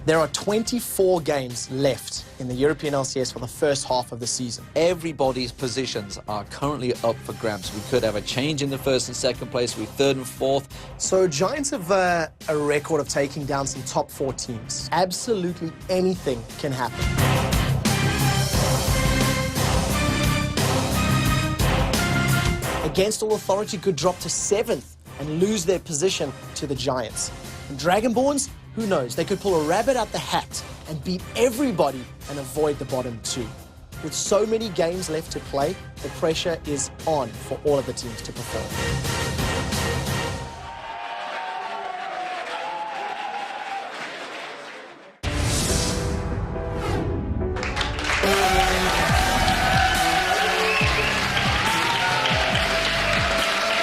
There are 24 games left in the European LCS for the first half of the season. Everybody's positions are currently up for grabs. We could have a change in the first and second place with third and fourth. So Giants have a record of taking down some top 4 teams. Absolutely anything can happen. Against All Authority could drop to 7th and lose their position to the Giants. And Dragonborns, who knows, they could pull a rabbit out the hat and beat everybody and avoid the bottom 2. With so many games left to play, the pressure is on for all of the teams to perform.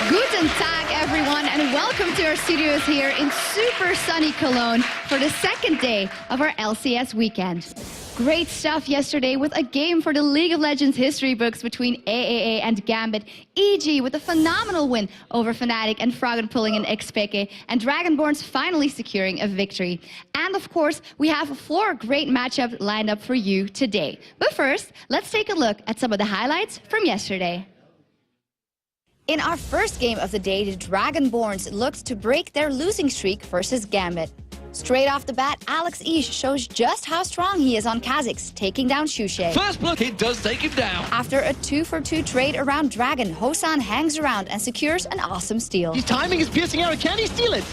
Guten Tag, everyone, and welcome to our studios here in super sunny Cologne for the second day of our LCS weekend. Great stuff yesterday with a game for the League of Legends history books between AAA and Gambit, EG with a phenomenal win over Fnatic and Froggen pulling in XPK, and Dragonborns finally securing a victory. And of course, we have 4 great matchups lined up for you today. But first, let's take a look at some of the highlights from yesterday. In our first game of the day, the Dragonborns looked to break their losing streak versus Gambit. Straight off the bat, Alex Ish shows just how strong he is on Kha'Zix, taking down Shushay. First blood, he does take him down. After a 2-for-2 trade around Dragon, Hosan hangs around and secures an awesome steal. His timing is piercing arrow. Can he steal it?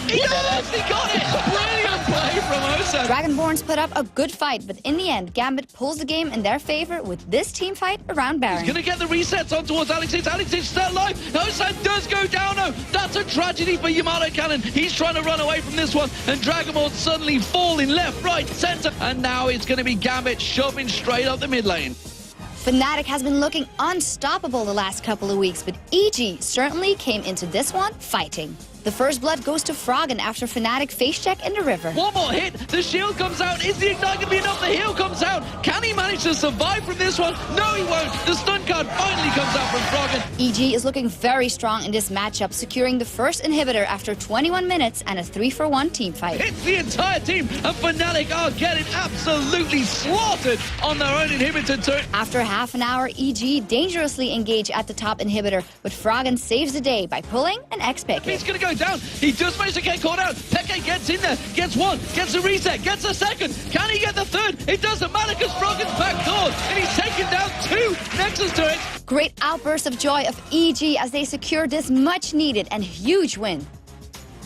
He does! He got it! Brilliant play from Osa. Dragonborns put up a good fight, but in the end, Gambit pulls the game in their favor with this team fight around Baron. He's going to get the resets on towards Alex H. Alex H still alive. Osa does go down, though. That's a tragedy for Yamato Cannon. He's trying to run away from this one, and Dragonborns suddenly falling left, right, center. And now it's going to be Gambit shoving straight up the mid lane. Fnatic has been looking unstoppable the last couple of weeks, but EG certainly came into this one fighting. The first blood goes to Froggen after Fnatic face check in the river. One more hit, the shield comes out. Is the ignite going to be enough? The heal comes out. Can he manage to survive from this one? No, he won't. The stun card finally comes out from Froggen. EG is looking very strong in this matchup, securing the first inhibitor after 21 minutes and a 3-for-1 team fight. It's the entire team, and Fnatic are getting absolutely slaughtered on their own inhibitor turret. After half an hour, EG dangerously engage at the top inhibitor, but Froggen saves the day by pulling an X-Pick. He's going to go down. He does manage to get caught out. Peke gets in there, gets one, gets a reset, gets a second. Can he get the third? It doesn't matter because Froggen's backdoors, and he's taken down 2 Nexus turrets. Great outburst of joy of EG as they secure this much-needed and huge win.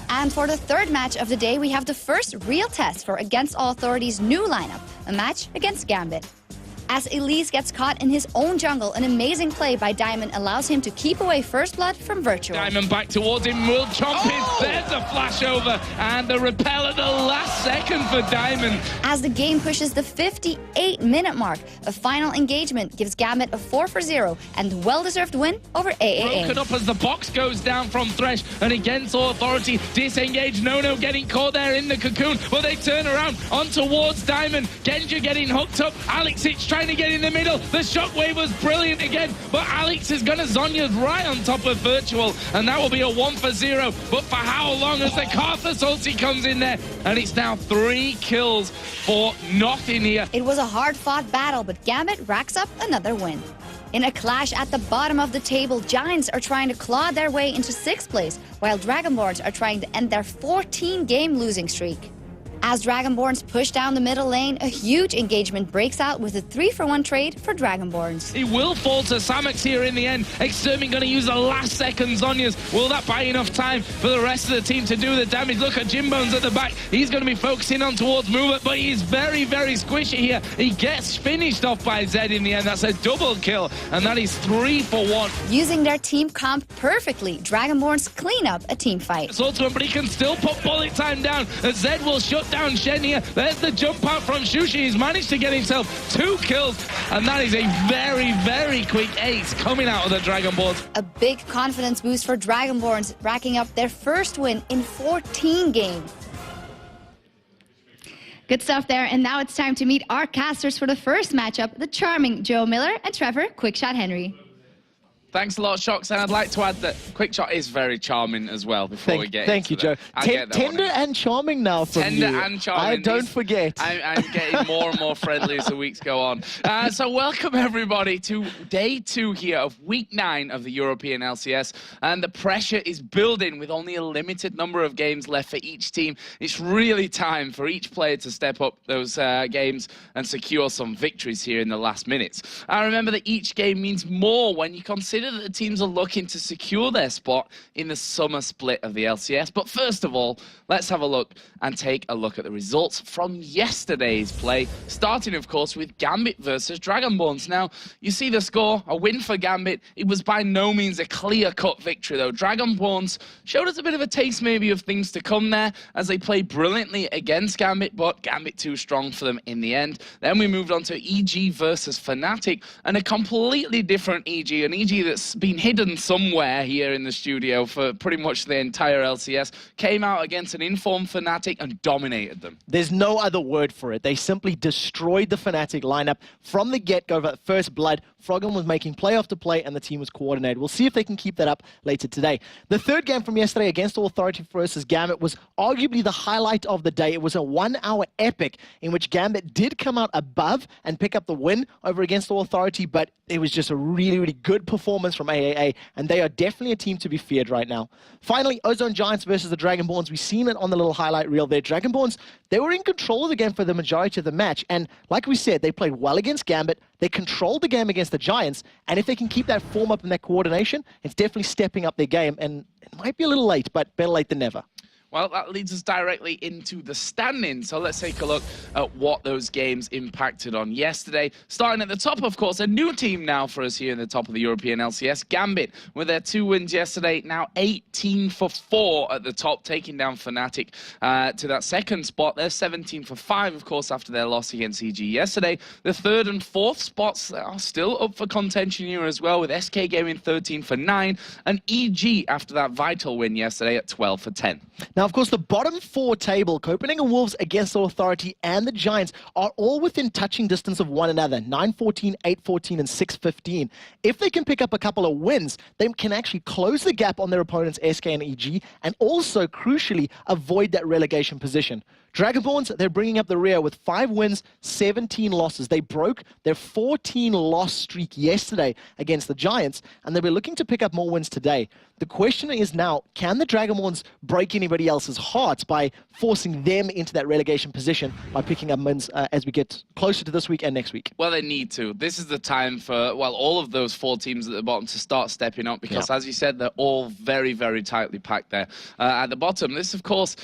And for the third match of the day, we have the first real test for Against All Authority's new lineup, a match against Gambit. As Elise gets caught in his own jungle, an amazing play by Diamond allows him to keep away First Blood from Virtual. Diamond back towards him, will chomp it. There's a flash over, and the repel at the last second for Diamond. As the game pushes the 58-minute mark, a final engagement gives Gambit a 4-for-0 and well-deserved win over AAA. Broken up as the box goes down from Thresh, and Against All Authority disengaged. No getting caught there in the cocoon, but they turn around on towards Diamond. Genja getting hooked up. Alex Itch trying to get in the middle. The shockwave was brilliant again, but Alex is going to Zhonya's right on top of Virtual, and that will be a 1-for-0. But for how long as the Karthus ulti comes in there, and it's now 3 kills for nothing here. It was a hard-fought battle, but Gambit racks up another win. In a clash at the bottom of the table, Giants are trying to claw their way into 6th place, while Dragonborns are trying to end their 14-game losing streak. As Dragonborns push down the middle lane, a huge engagement breaks out with a 3-for-1 trade for Dragonborns. He will fall to Samex here in the end. Extermin going to use the last second Zhonya's. Will that buy enough time for the rest of the team to do the damage? Look at Jimbones at the back. He's going to be focusing on towards movement, but he's very squishy here. He gets finished off by Zed in the end. That's a double kill, and that is 3-for-1. Using their team comp perfectly, Dragonborns clean up a team fight. It's ultimate, but he can still put bullet time down. Zed will shut down Shen here. There's the jump out from Shushi. He's managed to get himself 2 kills, and that is a very quick ace coming out of the Dragonborns. A big confidence boost for Dragonborns, racking up their first win in 14 games. Good stuff there, and now it's time to meet our casters for the first matchup, the charming Joe Miller and Trevor Quickshot Henry. Thanks a lot, Shocks. And I'd like to add that Quickshot is very charming as well before we get Thank you, Joe. Tender and charming now from Tender you. and charming. Don't forget. I'm getting more and more friendly as the weeks go on. So welcome, everybody, to day 2 here of week 9 of the European LCS. And the pressure is building with only a limited number of games left for each team. It's really time for each player to step up those games and secure some victories here in the last minutes. I remember that each game means more when you consider that the teams are looking to secure their spot in the summer split of the LCS. But first of all, let's have a look and take a look at the results from yesterday's play, starting, of course, with Gambit versus Dragonborns. Now, you see the score, a win for Gambit. It was by no means a clear-cut victory, though. Dragonborns showed us a bit of a taste, maybe, of things to come there as they played brilliantly against Gambit, but Gambit too strong for them in the end. Then we moved on to EG versus Fnatic, and a completely different EG, an EG that's been hidden somewhere here in the studio for pretty much the entire LCS, came out against an informed Fnatic and dominated them. There's no other word for it. They simply destroyed the Fnatic lineup from the get-go. At first blood, Froggen was making play after play, and the team was coordinated. We'll see if they can keep that up later today. The third game from yesterday against Authority versus Gambit was arguably the highlight of the day. It was a 1-hour epic in which Gambit did come out above and pick up the win over against Authority, but it was just a really, really good performance from AAA, and they are definitely a team to be feared right now. Finally, Ozone Giants versus the Dragonborns. We've seen it on the little highlight reel there. Dragonborns, they were in control of the game for the majority of the match, and like we said, they played well against Gambit. They controlled the game against the Giants, and if they can keep that form up and that coordination, it's definitely stepping up their game, and it might be a little late, but better late than never. Well, that leads us directly into the standings. So let's take a look at what those games impacted on yesterday. Starting at the top, of course, a new team now for us here in the top of the European LCS. Gambit, with their 2 wins yesterday, now 18 for 4 at the top, taking down Fnatic to that second spot. They're 17 for 5, of course, after their loss against EG yesterday. The 3rd and 4th spots are still up for contention here as well, with SK Gaming 13 for 9, and EG after that vital win yesterday at 12 for 10. Now, of course, the bottom 4 table, Copenhagen Wolves against the Authority and the Giants, are all within touching distance of one another, 9-14, 8-14, and 6-15. If they can pick up a couple of wins, they can actually close the gap on their opponents, SK and EG, and also, crucially, avoid that relegation position. Dragonborns, they're bringing up the rear with 5 wins, 17 losses. They broke their 14-loss streak yesterday against the Giants, and they'll be looking to pick up more wins today. The question is now, can the Dragonborns break anybody else's hearts by forcing them into that relegation position by picking up wins as we get closer to this week and next week? Well, they need to. This is the time for, well, all of those 4 teams at the bottom to start stepping up because, as you said, they're all very, very tightly packed there at the bottom. This, of course,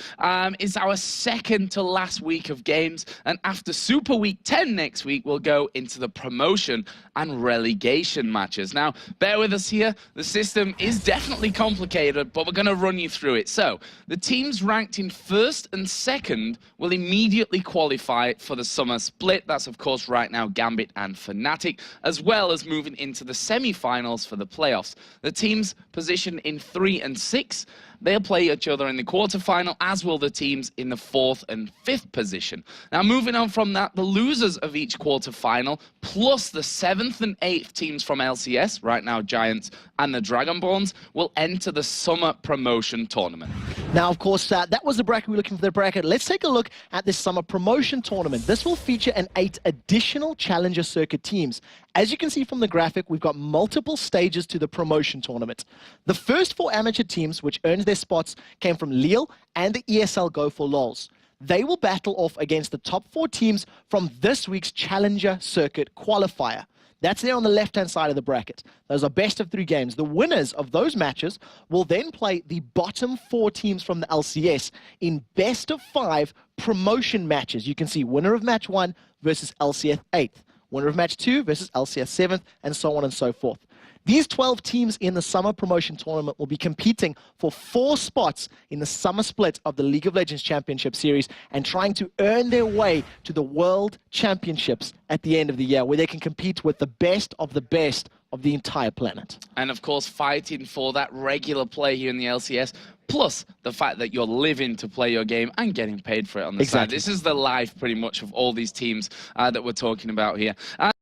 is our second to last week of games, and after Super Week 10 next week, we'll go into the promotion and relegation matches. Now, bear with us here. The system is definitely complicated, but we're going to run you through it. So, the teams ranked in 1st and 2nd will immediately qualify for the summer split. That's, of course, right now Gambit and Fnatic, as well as moving into the semi-finals for the playoffs. The teams positioned in 3 and 6, they'll play each other in the quarterfinal, as will the teams in the 4th and 5th position. Now, moving on from that, the losers of each quarterfinal, plus the 7th and 8th teams from LCS, right now Giants and the Dragonborns, will enter the summer promotion tournament. Now, of course, that was the bracket we were looking for. The bracket. Let's take a look at this summer promotion tournament. This will feature 8 additional Challenger Circuit teams. As you can see from the graphic, we've got multiple stages to the promotion tournament. The first 4 amateur teams, which earned their spots, came from Lille and the ESL Go for Lols. They will battle off against the top 4 teams from this week's Challenger Circuit qualifier. That's there on the left-hand side of the bracket. Those are best of 3 games. The winners of those matches will then play the bottom 4 teams from the LCS in best of 5 promotion matches. You can see winner of match 1 versus LCS 8th, winner of match 2 versus LCS 7th, and so on and so forth. These 12 teams in the summer promotion tournament will be competing for 4 spots in the summer split of the League of Legends Championship Series and trying to earn their way to the World Championships at the end of the year, where they can compete with the best of the entire planet. And of course, fighting for that regular play here in the LCS, plus the fact that you're living to play your game and getting paid for it on the side. This is the life, pretty much, of all these teams that we're talking about here.